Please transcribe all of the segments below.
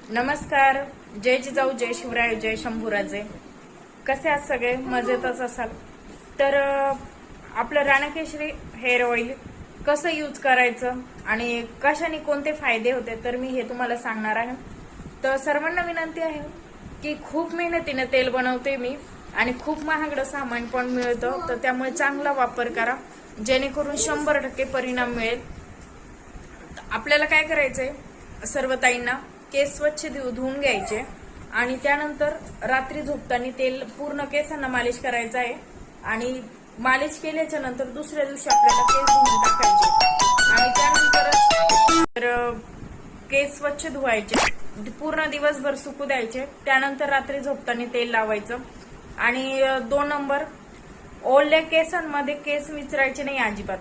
नमस्कार. जय जिजाऊ, जय शिवराय, जय शंभूराजे. कसे आहात सगळे? मजेतच असाल तर आपलं राणकेशरी हेअर ऑइल कसं यूज करायचं आणि कशाने कोणते फायदे होते तर मी हे तुम्हाला सांगणार आहे. तर सर्वांना विनंती आहे की खूप मेहनतीने तेल बनवते मी आणि खूप महागडं सामान पण मिळतं, तर त्यामुळे चांगला वापर करा जेणेकरून 100% परिणाम मिळेल. आपल्याला काय करायचंय, सर्व ताईंना केस स्वच्छ धुवून घ्यायचे आणि त्यानंतर रात्री झोपताना तेल पूर्ण केसांना मालिश करायचं आहे आणि मालिश केल्याच्या नंतर दुसऱ्या दिवशी आपल्याला केस धुवून टाकायचे आणि त्यानंतर केस स्वच्छ धुवायचे, पूर्ण दिवसभर सुकू द्यायचे. त्यानंतर रात्री झोपताना तेल लावायचं. आणि 2 नंबर, ओल्या केसांमध्ये केस विचरायचे नाही अजिबात.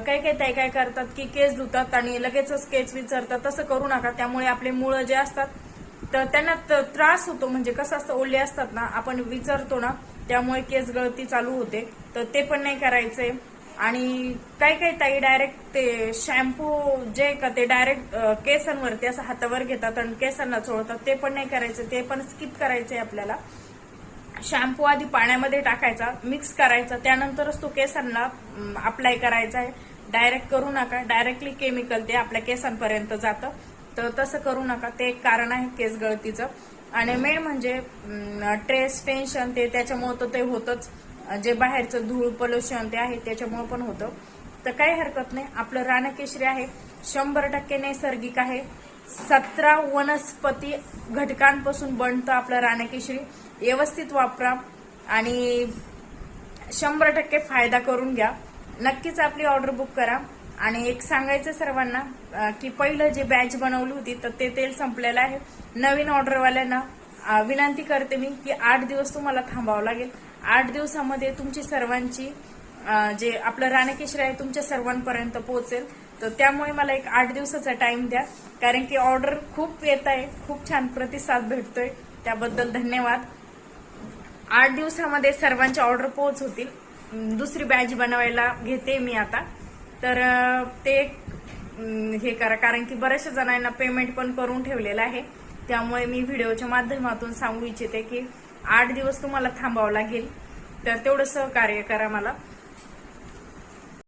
काही काही ताई काय करतात की केस धुतात आणि लगेचच केस विचरतात. तसं करू नका, त्यामुळे आपले मुळं जे असतात तर त्यांना त्रास होतो. म्हणजे कसं असतं, ओले असतात ना, आपण विचरतो ना, त्यामुळे केस गळती चालू होते, तर ते पण नाही करायचंय. आणि काही काही ताई डायरेक्ट ते शॅम्पू जे का ते डायरेक्ट केसांवरती असं हातावर घेतात आणि केसांना चोळतात, ते पण नाही करायचं, ते पण स्किप करायचंय आपल्याला. शॅम्पू आधी पाण्यामध्ये टाकायचा, मिक्स करायचा, त्यानंतरच तो केसांना अप्लाय करायचा आहे. डायरेक्ट करू नका, डायरेक्टली केमिकल ते आपल्या केसांपर्यंत जातं, तर तसं करू नका. ते एक कारण आहे केस गळतीचं. आणि मेन म्हणजे स्ट्रेस, टेन्शन ते त्याच्यामुळे तर ते होतच. जे बाहेरचं धूळ, पोल्युशन ते आहे त्याच्यामुळे पण होतं. तर काही हरकत नाही. आपलं राणकेशरी आहे 100% नैसर्गिक आहे. 17 वनस्पती घटकांपासून बनतं आपलं राणकेशरी. व्यवस्थित वापरा आणि 100% फायदा करून घ्या. नक्कीच आपली ऑर्डर बुक करा. आणि एक सांगायचं सर्वांना की पहिलं जे बॅच बनवली होती तर ते तेल संपलेलं आहे. नवीन ऑर्डरवाल्यांना विनंती करते मी की 8 दिवस तुम्हाला थांबावं लागेल. 8 दिवसामध्ये तुमची सर्वांची जे आपलं राणकेशरी आहे तुमच्या सर्वांपर्यंत पोहोचेल. तर त्यामुळे मला एक 8 दिवसाचा टाइम द्या, कारण की ऑर्डर खूप येत आहे, खूप छान प्रतिसाद भेटतोय, त्याबद्दल धन्यवाद. 8 दिवसामध्ये सर्वांच्या ऑर्डर पोहोच होतील. दुसरी बॅच बनवायला घेते मी आता, तर ते हे करा, कारण की बऱ्याचशा जणांना पेमेंट पण करून ठेवलेलं आहे. त्यामुळे मी व्हिडिओच्या माध्यमातून सांगू इच्छिते की 8 दिवस तुम्हाला थांबावं लागेल, तर तेवढं सहकार्य करा मला.